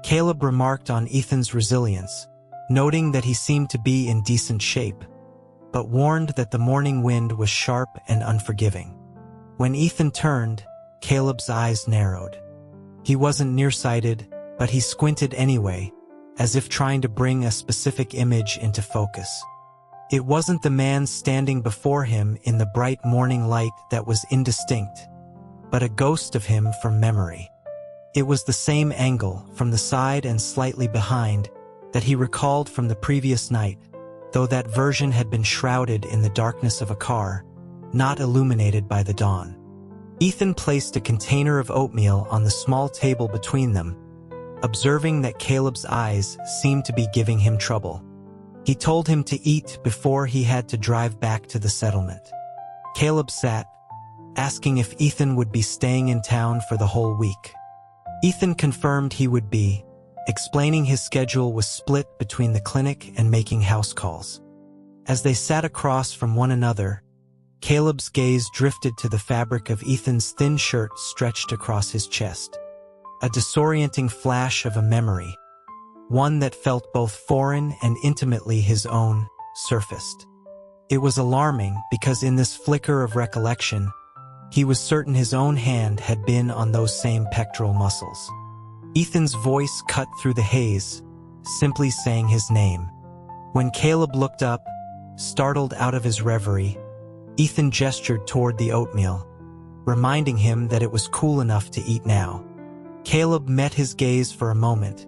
Caleb remarked on Ethan's resilience, noting that he seemed to be in decent shape, but warned that the morning wind was sharp and unforgiving. When Ethan turned, Caleb's eyes narrowed. He wasn't nearsighted, but he squinted anyway, as if trying to bring a specific image into focus. It wasn't the man standing before him in the bright morning light that was indistinct, but a ghost of him from memory. It was the same angle, from the side and slightly behind, that he recalled from the previous night, though that version had been shrouded in the darkness of a car, not illuminated by the dawn. Ethan placed a container of oatmeal on the small table between them, observing that Caleb's eyes seemed to be giving him trouble. He told him to eat before he had to drive back to the settlement. Caleb sat, asking if Ethan would be staying in town for the whole week. Ethan confirmed he would be, explaining his schedule was split between the clinic and making house calls. As they sat across from one another, Caleb's gaze drifted to the fabric of Ethan's thin shirt stretched across his chest. A disorienting flash of a memory, one that felt both foreign and intimately his own, surfaced. It was alarming because in this flicker of recollection, he was certain his own hand had been on those same pectoral muscles. Ethan's voice cut through the haze, simply saying his name. When Caleb looked up, startled out of his reverie, Ethan gestured toward the oatmeal, reminding him that it was cool enough to eat now. Caleb met his gaze for a moment,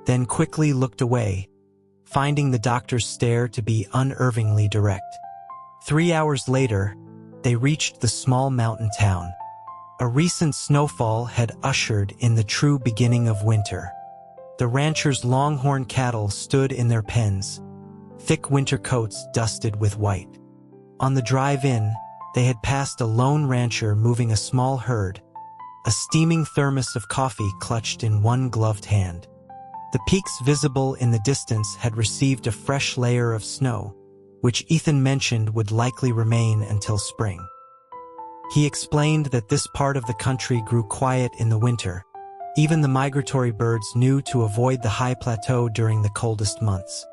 then quickly looked away, finding the doctor's stare to be unervingly direct. 3 hours later, they reached the small mountain town. A recent snowfall had ushered in the true beginning of winter. The ranchers' longhorn cattle stood in their pens, thick winter coats dusted with white. On the drive in, they had passed a lone rancher moving a small herd, a steaming thermos of coffee clutched in one gloved hand. The peaks visible in the distance had received a fresh layer of snow, which Ethan mentioned would likely remain until spring. He explained that this part of the country grew quiet in the winter. Even the migratory birds knew to avoid the high plateau during the coldest months.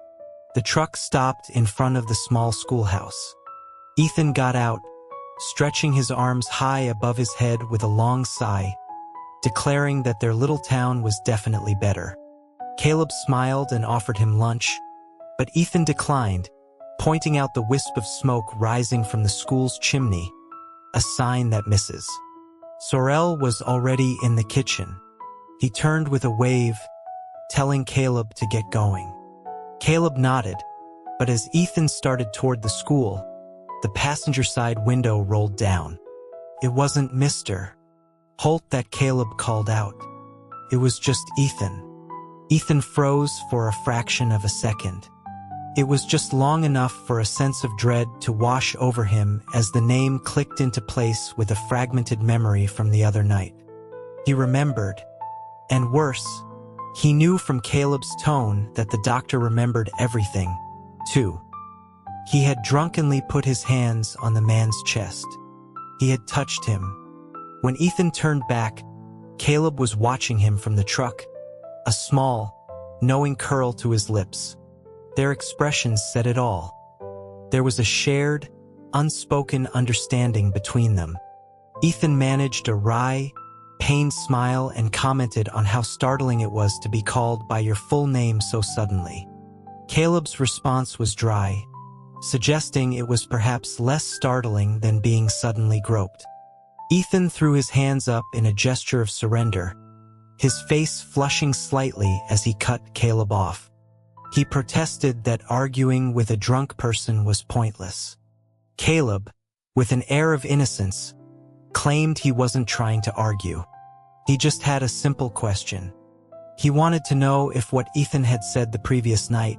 The truck stopped in front of the small schoolhouse. Ethan got out, stretching his arms high above his head with a long sigh, declaring that their little town was definitely better. Caleb smiled and offered him lunch, but Ethan declined, pointing out the wisp of smoke rising from the school's chimney, a sign that misses. Sorel was already in the kitchen. He turned with a wave, telling Caleb to get going. Caleb nodded, but as Ethan started toward the school, the passenger side window rolled down. It wasn't Mr. Holt that Caleb called out. It was just Ethan. Ethan froze for a fraction of a second. It was just long enough for a sense of dread to wash over him as the name clicked into place with a fragmented memory from the other night. He remembered, and worse, he knew from Caleb's tone that the doctor remembered everything, too. He had drunkenly put his hands on the man's chest. He had touched him. When Ethan turned back, Caleb was watching him from the truck, a small, knowing curl to his lips. Their expressions said it all. There was a shared, unspoken understanding between them. Ethan managed a wry, pained smile and commented on how startling it was to be called by your full name so suddenly. Caleb's response was dry, suggesting it was perhaps less startling than being suddenly groped. Ethan threw his hands up in a gesture of surrender, his face flushing slightly as he cut Caleb off. He protested that arguing with a drunk person was pointless. Caleb, with an air of innocence, claimed he wasn't trying to argue. He just had a simple question. He wanted to know if what Ethan had said the previous night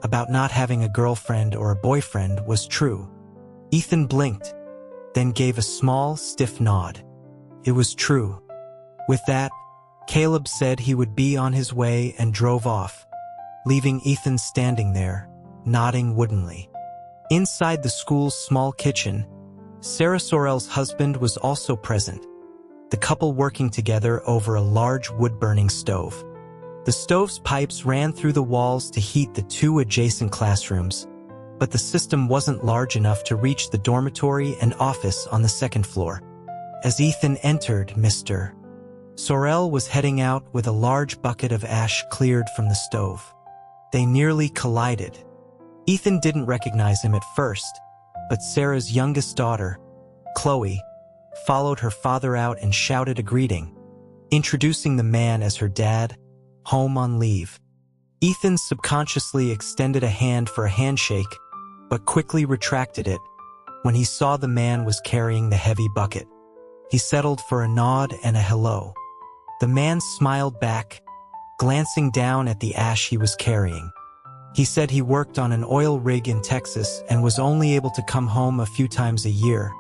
about not having a girlfriend or a boyfriend was true. Ethan blinked, then gave a small, stiff nod. It was true. With that, Caleb said he would be on his way and drove off, leaving Ethan standing there, nodding woodenly. Inside the school's small kitchen, Sarah Sorel's husband was also present, the couple working together over a large wood-burning stove. The stove's pipes ran through the walls to heat the two adjacent classrooms, but the system wasn't large enough to reach the dormitory and office on the second floor. As Ethan entered, Mr. Sorel was heading out with a large bucket of ash cleared from the stove. They nearly collided. Ethan didn't recognize him at first, but Sarah's youngest daughter, Chloe, followed her father out and shouted a greeting, introducing the man as her dad, home on leave. Ethan subconsciously extended a hand for a handshake, but quickly retracted it when he saw the man was carrying the heavy bucket. He settled for a nod and a hello. The man smiled back, glancing down at the ash he was carrying. He said he worked on an oil rig in Texas and was only able to come home a few times a year,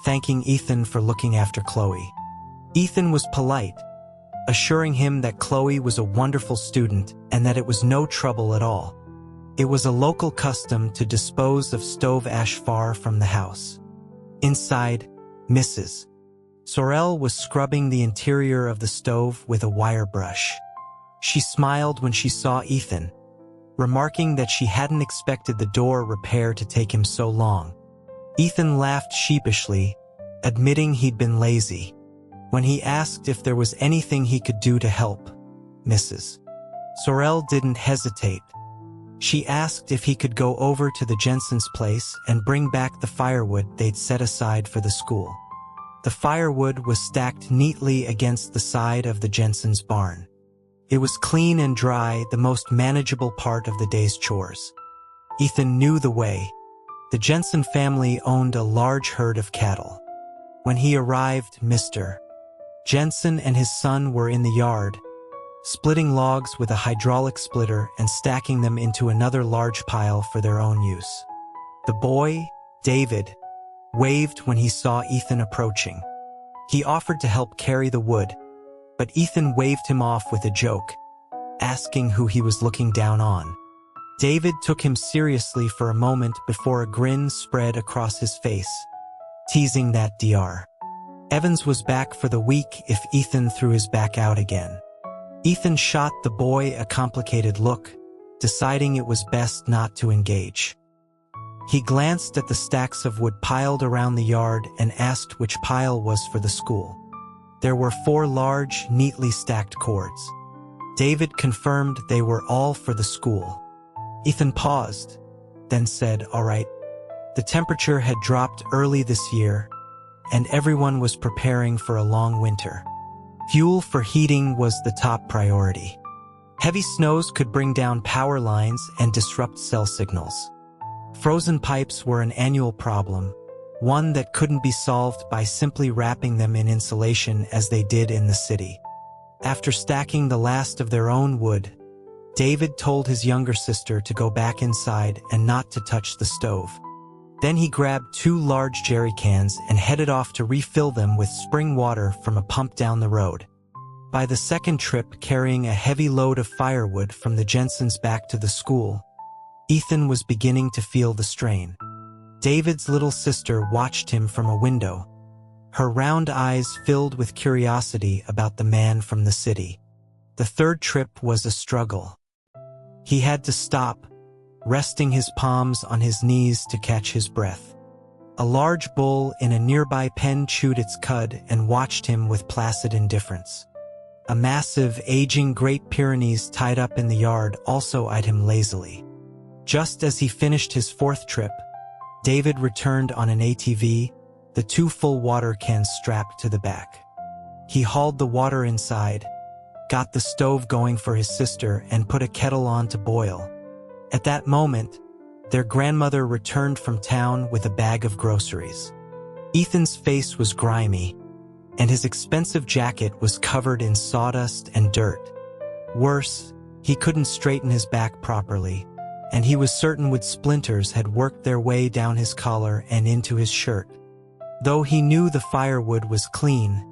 thanking Ethan for looking after Chloe. Ethan was polite, assuring him that Chloe was a wonderful student and that it was no trouble at all. It was a local custom to dispose of stove ash far from the house. Inside, Mrs. Sorel was scrubbing the interior of the stove with a wire brush. She smiled when she saw Ethan, remarking that she hadn't expected the door repair to take him so long. Ethan laughed sheepishly, admitting he'd been lazy. When he asked if there was anything he could do to help, Mrs. Sorel didn't hesitate. She asked if he could go over to the Jensen's place and bring back the firewood they'd set aside for the school. The firewood was stacked neatly against the side of the Jensen's barn. It was clean and dry, the most manageable part of the day's chores. Ethan knew the way. The Jensen family owned a large herd of cattle. When he arrived, Mr. Jensen and his son were in the yard, splitting logs with a hydraulic splitter and stacking them into another large pile for their own use. The boy, David, waved when he saw Ethan approaching. He offered to help carry the wood, but Ethan waved him off with a joke, asking who he was looking down on. David took him seriously for a moment before a grin spread across his face, teasing that Dr. Evans was back for the week if Ethan threw his back out again. Ethan shot the boy a complicated look, deciding it was best not to engage. He glanced at the stacks of wood piled around the yard and asked which pile was for the school. There were 4 large, neatly stacked cords. David confirmed they were all for the school. Ethan paused, then said, "All right." The temperature had dropped early this year, and everyone was preparing for a long winter. Fuel for heating was the top priority. Heavy snows could bring down power lines and disrupt cell signals. Frozen pipes were an annual problem, one that couldn't be solved by simply wrapping them in insulation as they did in the city. After stacking the last of their own wood, David told his younger sister to go back inside and not to touch the stove. Then he grabbed 2 large jerry cans and headed off to refill them with spring water from a pump down the road. By the second trip, carrying a heavy load of firewood from the Jensens back to the school, Ethan was beginning to feel the strain. David's little sister watched him from a window, her round eyes filled with curiosity about the man from the city. The third trip was a struggle. He had to stop, resting his palms on his knees to catch his breath. A large bull in a nearby pen chewed its cud and watched him with placid indifference. A massive, aging Great Pyrenees tied up in the yard also eyed him lazily. Just as he finished his 4th trip, David returned on an ATV, the 2 full water cans strapped to the back. He hauled the water inside, got the stove going for his sister, and put a kettle on to boil. At that moment, their grandmother returned from town with a bag of groceries. Ethan's face was grimy, and his expensive jacket was covered in sawdust and dirt. Worse, he couldn't straighten his back properly, and he was certain wood splinters had worked their way down his collar and into his shirt. Though he knew the firewood was clean,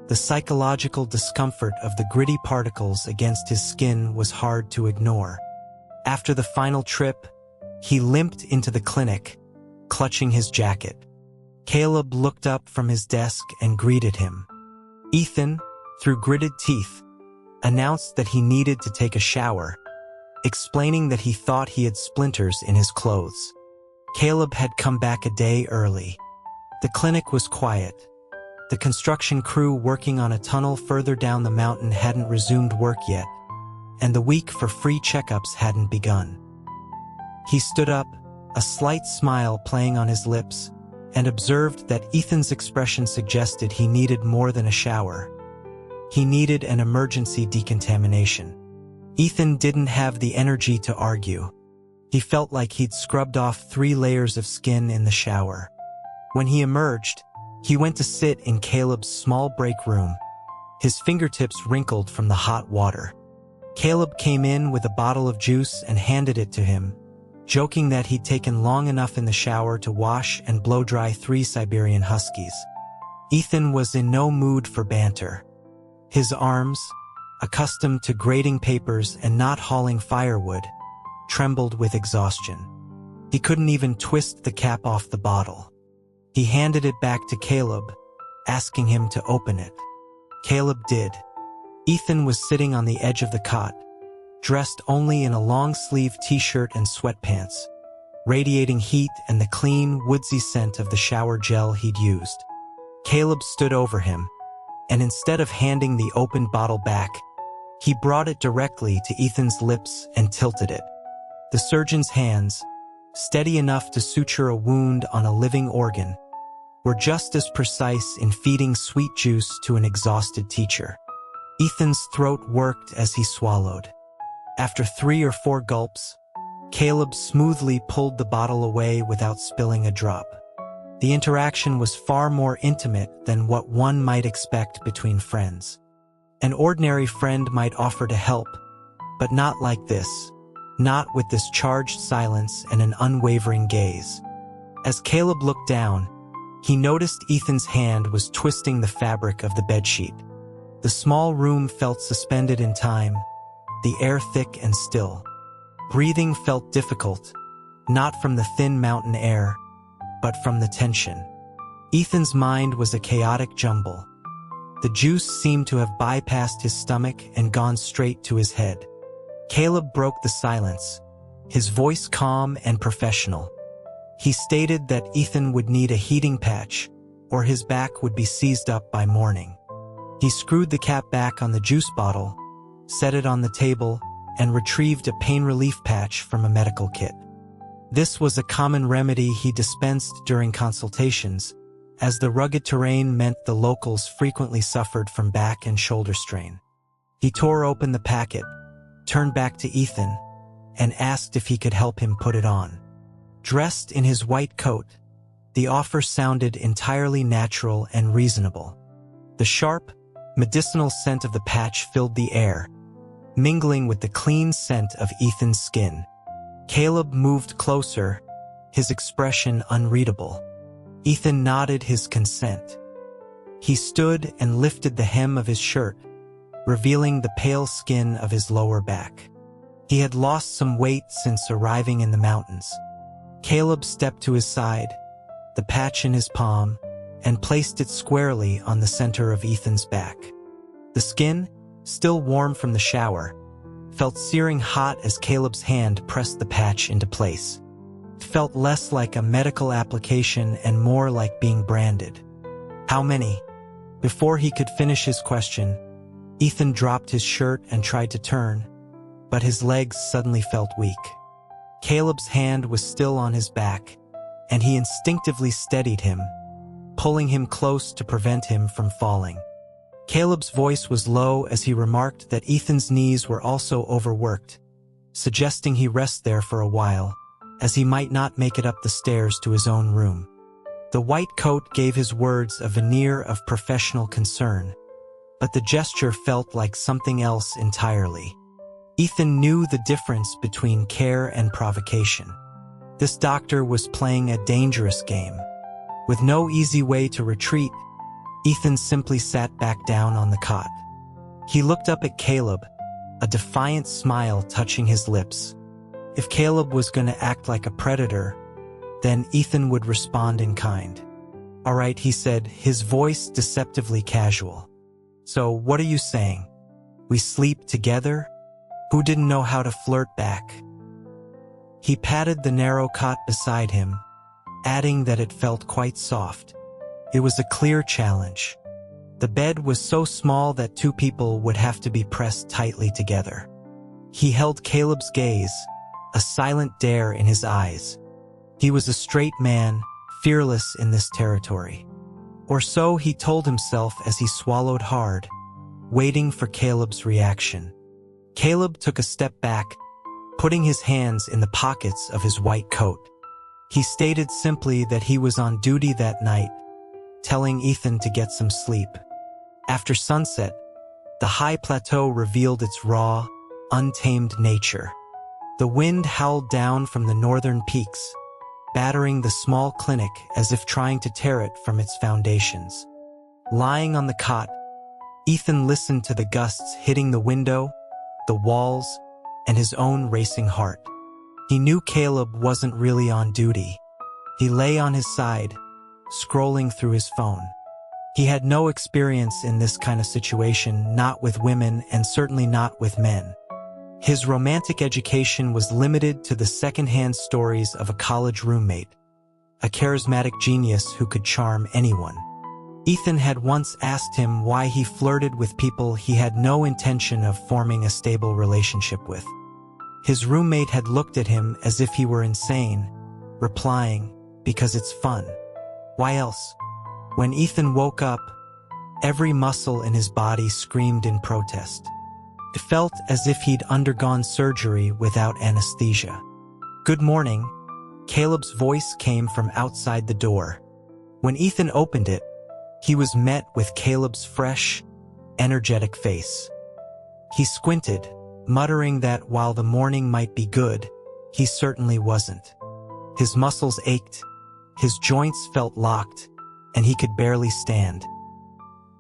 the psychological discomfort of the gritty particles against his skin was hard to ignore. After the final trip, he limped into the clinic, clutching his jacket. Caleb looked up from his desk and greeted him. Ethan, through gritted teeth, announced that he needed to take a shower, explaining that he thought he had splinters in his clothes. Caleb had come back a day early. The clinic was quiet. The construction crew working on a tunnel further down the mountain hadn't resumed work yet, and the week for free checkups hadn't begun. He stood up, a slight smile playing on his lips, and observed that Ethan's expression suggested he needed more than a shower. He needed an emergency decontamination. Ethan didn't have the energy to argue. He felt like he'd scrubbed off 3 layers of skin in the shower. When he emerged, he went to sit in Caleb's small break room, his fingertips wrinkled from the hot water. Caleb came in with a bottle of juice and handed it to him, joking that he'd taken long enough in the shower to wash and blow-dry 3 Siberian huskies. Ethan was in no mood for banter. His arms, accustomed to grading papers and not hauling firewood, trembled with exhaustion. He couldn't even twist the cap off the bottle. He handed it back to Caleb, asking him to open it. Caleb did. Ethan was sitting on the edge of the cot, dressed only in a long-sleeved t-shirt and sweatpants, radiating heat and the clean, woodsy scent of the shower gel he'd used. Caleb stood over him, and instead of handing the opened bottle back, he brought it directly to Ethan's lips and tilted it. The surgeon's hands, steady enough to suture a wound on a living organ, were just as precise in feeding sweet juice to an exhausted teacher. Ethan's throat worked as he swallowed. After 3 or 4 gulps, Caleb smoothly pulled the bottle away without spilling a drop. The interaction was far more intimate than what one might expect between friends. An ordinary friend might offer to help, but not like this, not with this charged silence and an unwavering gaze. As Caleb looked down, he noticed Ethan's hand was twisting the fabric of the bedsheet. The small room felt suspended in time, the air thick and still. Breathing felt difficult, not from the thin mountain air, but from the tension. Ethan's mind was a chaotic jumble. The juice seemed to have bypassed his stomach and gone straight to his head. Caleb broke the silence, his voice calm and professional. He stated that Ethan would need a heating patch, or his back would be seized up by morning. He screwed the cap back on the juice bottle, set it on the table, and retrieved a pain relief patch from a medical kit. This was a common remedy he dispensed during consultations, as the rugged terrain meant the locals frequently suffered from back and shoulder strain. He tore open the packet, turned back to Ethan, and asked if he could help him put it on. Dressed in his white coat, the offer sounded entirely natural and reasonable. The sharp, medicinal scent of the patch filled the air, mingling with the clean scent of Ethan's skin. Caleb moved closer, his expression unreadable. Ethan nodded his consent. He stood and lifted the hem of his shirt, revealing the pale skin of his lower back. He had lost some weight since arriving in the mountains. Caleb stepped to his side, the patch in his palm, and placed it squarely on the center of Ethan's back. The skin, still warm from the shower, felt searing hot as Caleb's hand pressed the patch into place. It felt less like a medical application and more like being branded. How many? Before he could finish his question, Ethan dropped his shirt and tried to turn, but his legs suddenly felt weak. Caleb's hand was still on his back, and he instinctively steadied him, pulling him close to prevent him from falling. Caleb's voice was low as he remarked that Ethan's knees were also overworked, suggesting he rest there for a while, as he might not make it up the stairs to his own room. The white coat gave his words a veneer of professional concern, but the gesture felt like something else entirely. Ethan knew the difference between care and provocation. This doctor was playing a dangerous game. With no easy way to retreat, Ethan simply sat back down on the cot. He looked up at Caleb, a defiant smile touching his lips. If Caleb was going to act like a predator, then Ethan would respond in kind. "All right," he said, his voice deceptively casual. "So what are you saying? We sleep together? Who didn't know how to flirt back? He patted the narrow cot beside him, adding that it felt quite soft. It was a clear challenge. The bed was so small that two people would have to be pressed tightly together. He held Caleb's gaze, a silent dare in his eyes. He was a straight man, fearless in this territory. Or so he told himself as he swallowed hard, waiting for Caleb's reaction. Caleb took a step back, putting his hands in the pockets of his white coat. He stated simply that he was on duty that night, telling Ethan to get some sleep. After sunset, the high plateau revealed its raw, untamed nature. The wind howled down from the northern peaks, battering the small clinic as if trying to tear it from its foundations. Lying on the cot, Ethan listened to the gusts hitting the window, the walls, and his own racing heart. He knew Caleb wasn't really on duty. He lay on his side, scrolling through his phone. He had no experience in this kind of situation, not with women and certainly not with men. His romantic education was limited to the second-hand stories of a college roommate, a charismatic genius who could charm anyone. Ethan had once asked him why he flirted with people he had no intention of forming a stable relationship with. His roommate had looked at him as if he were insane, replying, "Because it's fun. Why else?" When Ethan woke up, every muscle in his body screamed in protest. It felt as if he'd undergone surgery without anesthesia. "Good morning," Caleb's voice came from outside the door. When Ethan opened it, he was met with Caleb's fresh, energetic face. He squinted, muttering that while the morning might be good, he certainly wasn't. His muscles ached, his joints felt locked, and he could barely stand.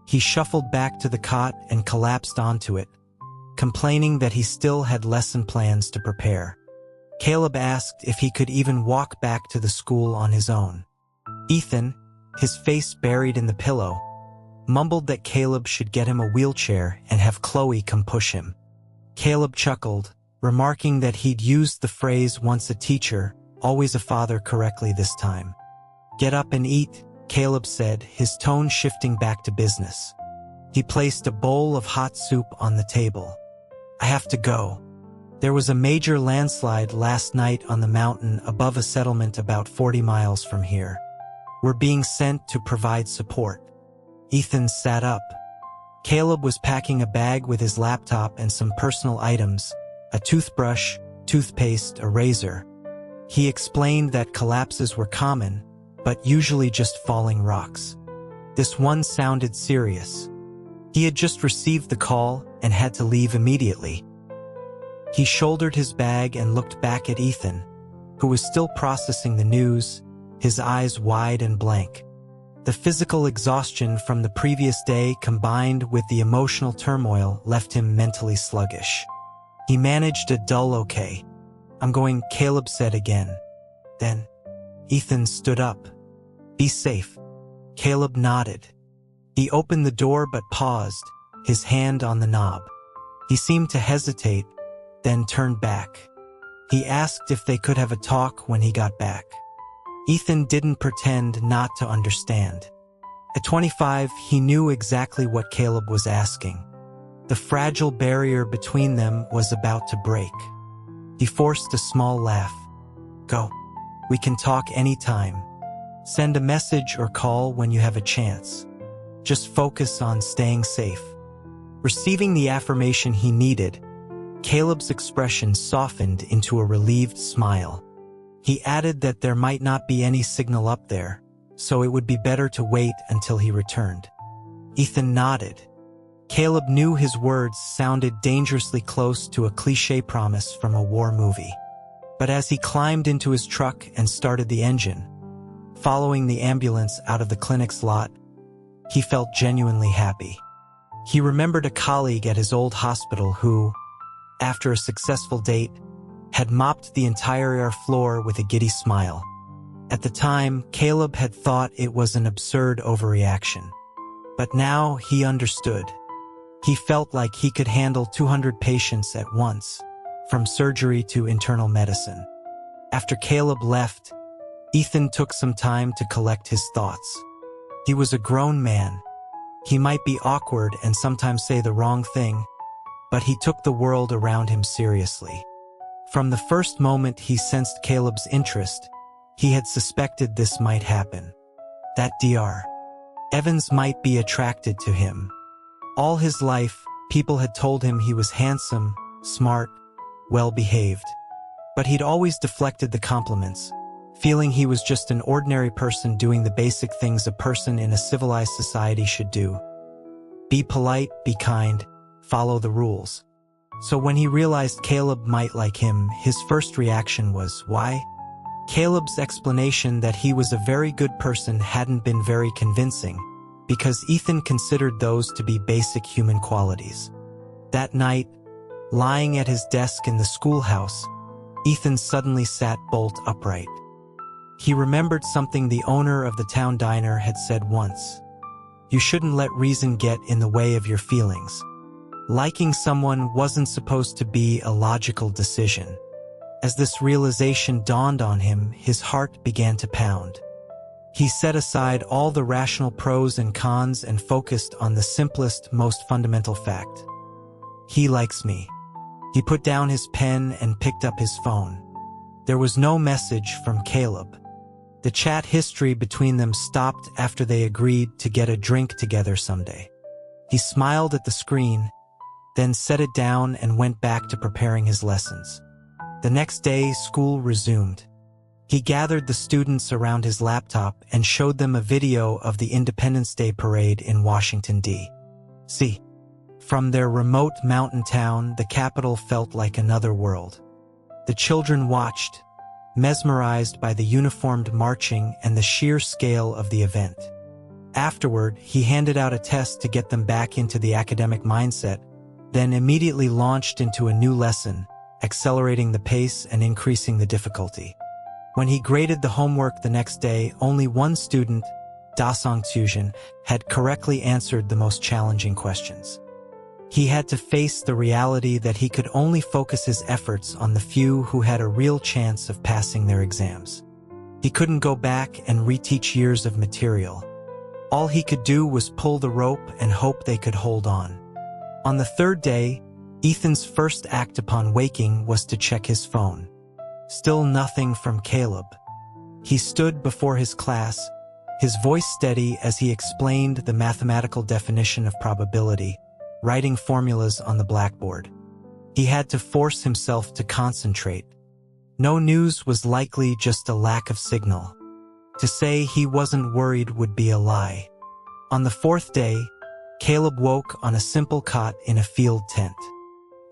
He shuffled back to the cot and collapsed onto it, complaining that he still had lesson plans to prepare. Caleb asked if he could even walk back to the school on his own. Ethan, his face buried in the pillow, mumbled that Caleb should get him a wheelchair and have Chloe come push him. Caleb chuckled, remarking that he'd used the phrase "once a teacher, always a father" correctly this time. "Get up and eat," Caleb said, his tone shifting back to business. He placed a bowl of hot soup on the table. "I have to go. There was a major landslide last night on the mountain above a settlement about 40 miles from here. We're being sent to provide support." Ethan sat up. Caleb was packing a bag with his laptop and some personal items, a toothbrush, toothpaste, a razor. He explained that collapses were common, but usually just falling rocks. This one sounded serious. He had just received the call and had to leave immediately. He shouldered his bag and looked back at Ethan, who was still processing the news, his eyes wide and blank. The physical exhaustion from the previous day combined with the emotional turmoil left him mentally sluggish. He managed a dull "okay. I'm going," Caleb said again. Then, Ethan stood up. "Be safe." Caleb nodded. He opened the door but paused, his hand on the knob. He seemed to hesitate, then turned back. He asked if they could have a talk when he got back. Ethan didn't pretend not to understand. At 25, he knew exactly what Caleb was asking. The fragile barrier between them was about to break. He forced a small laugh. "Go. We can talk anytime. Send a message or call when you have a chance. Just focus on staying safe." Receiving the affirmation he needed, Caleb's expression softened into a relieved smile. He added that there might not be any signal up there, so it would be better to wait until he returned. Ethan nodded. Caleb knew his words sounded dangerously close to a cliché promise from a war movie. But as he climbed into his truck and started the engine, following the ambulance out of the clinic's lot, he felt genuinely happy. He remembered a colleague at his old hospital who, after a successful date, had mopped the entire floor with a giddy smile. At the time, Caleb had thought it was an absurd overreaction. But now he understood. He felt like he could handle 200 patients at once, from surgery to internal medicine. After Caleb left, Ethan took some time to collect his thoughts. He was a grown man. He might be awkward and sometimes say the wrong thing, but he took the world around him seriously. From the first moment he sensed Caleb's interest, he had suspected this might happen. That Dr. Evans might be attracted to him. All his life, people had told him he was handsome, smart, well-behaved. But he'd always deflected the compliments, feeling he was just an ordinary person doing the basic things a person in a civilized society should do. Be polite, be kind, follow the rules. So when he realized Caleb might like him, his first reaction was, why? Caleb's explanation that he was a very good person hadn't been very convincing, because Ethan considered those to be basic human qualities. That night, lying at his desk in the schoolhouse, Ethan suddenly sat bolt upright. He remembered something the owner of the town diner had said once. You shouldn't let reason get in the way of your feelings. Liking someone wasn't supposed to be a logical decision. As this realization dawned on him, his heart began to pound. He set aside all the rational pros and cons and focused on the simplest, most fundamental fact. He likes me. He put down his pen and picked up his phone. There was no message from Caleb. The chat history between them stopped after they agreed to get a drink together someday. He smiled at the screen, then set it down and went back to preparing his lessons. The next day, school resumed. He gathered the students around his laptop and showed them a video of the Independence Day parade in Washington, D.C. From their remote mountain town, the capital felt like another world. The children watched, mesmerized by the uniformed marching and the sheer scale of the event. Afterward, he handed out a test to get them back into the academic mindset, then immediately launched into a new lesson, accelerating the pace and increasing the difficulty. When he graded the homework the next day, only one student, Dasong Tsujan, had correctly answered the most challenging questions. He had to face the reality that he could only focus his efforts on the few who had a real chance of passing their exams. He couldn't go back and reteach years of material. All he could do was pull the rope and hope they could hold on. On the third day, Ethan's first act upon waking was to check his phone. Still nothing from Caleb. He stood before his class, his voice steady as he explained the mathematical definition of probability, writing formulas on the blackboard. He had to force himself to concentrate. No news was likely just a lack of signal. To say he wasn't worried would be a lie. On the fourth day, Caleb woke on a simple cot in a field tent.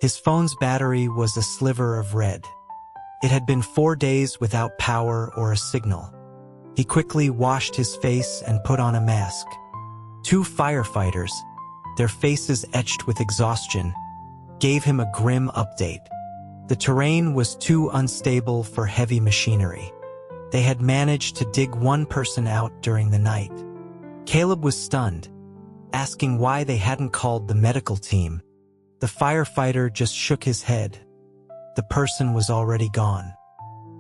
His phone's battery was a sliver of red. It had been 4 days without power or a signal. He quickly washed his face and put on a mask. 2 firefighters, their faces etched with exhaustion, gave him a grim update. The terrain was too unstable for heavy machinery. They had managed to dig one person out during the night. Caleb was stunned, asking why they hadn't called the medical team. The firefighter just shook his head. The person was already gone.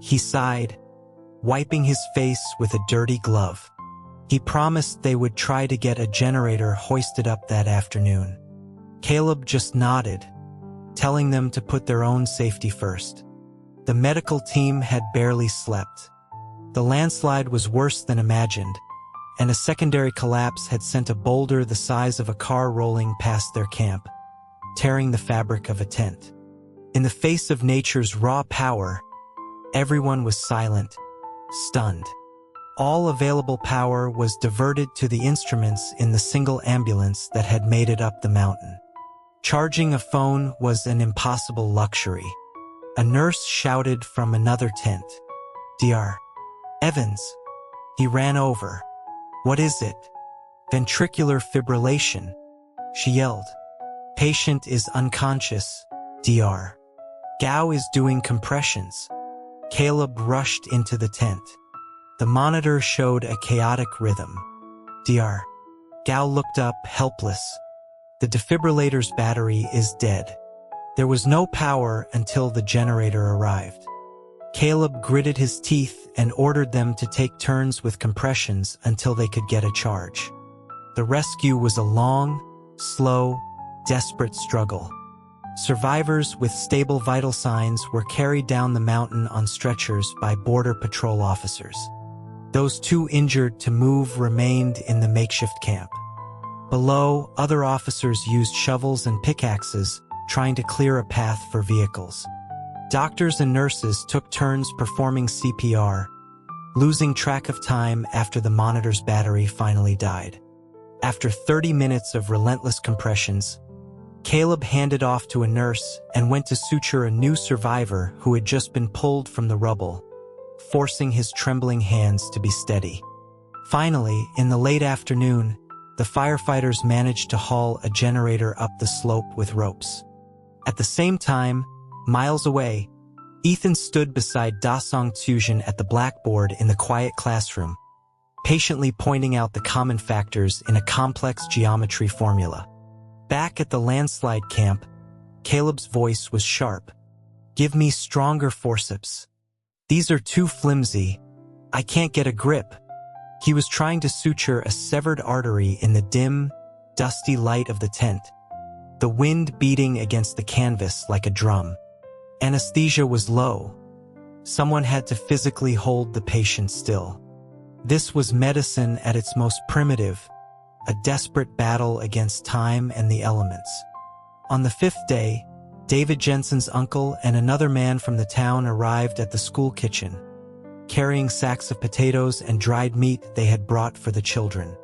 He sighed, wiping his face with a dirty glove. He promised they would try to get a generator hoisted up that afternoon. Caleb just nodded, telling them to put their own safety first. The medical team had barely slept. The landslide was worse than imagined, and a secondary collapse had sent a boulder the size of a car rolling past their camp, tearing the fabric of a tent. In the face of nature's raw power, everyone was silent, stunned. All available power was diverted to the instruments in the single ambulance that had made it up the mountain. Charging a phone was an impossible luxury. A nurse shouted from another tent, "Dr. Evans." He ran over. "What is it?" "Ventricular fibrillation," she yelled. "Patient is unconscious, Dr. Gao is doing compressions." Caleb rushed into the tent. The monitor showed a chaotic rhythm. Dr. Gao looked up, helpless. The defibrillator's battery is dead. There was no power until the generator arrived. Caleb gritted his teeth and ordered them to take turns with compressions until they could get a charge. The rescue was a long, slow, desperate struggle. Survivors with stable vital signs were carried down the mountain on stretchers by Border Patrol officers. Those too injured to move remained in the makeshift camp. Below, other officers used shovels and pickaxes, trying to clear a path for vehicles. Doctors and nurses took turns performing CPR, losing track of time after the monitor's battery finally died. After 30 minutes of relentless compressions, Caleb handed off to a nurse and went to suture a new survivor who had just been pulled from the rubble, forcing his trembling hands to be steady. Finally, in the late afternoon, the firefighters managed to haul a generator up the slope with ropes. At the same time, miles away, Ethan stood beside Da-Song Tsujin at the blackboard in the quiet classroom, patiently pointing out the common factors in a complex geometry formula. Back at the landslide camp, Caleb's voice was sharp. "Give me stronger forceps. These are too flimsy. I can't get a grip." He was trying to suture a severed artery in the dim, dusty light of the tent, the wind beating against the canvas like a drum. Anesthesia was low. Someone had to physically hold the patient still. This was medicine at its most primitive, a desperate battle against time and the elements. On the fifth day, David Jensen's uncle and another man from the town arrived at the school kitchen, carrying sacks of potatoes and dried meat they had brought for the children.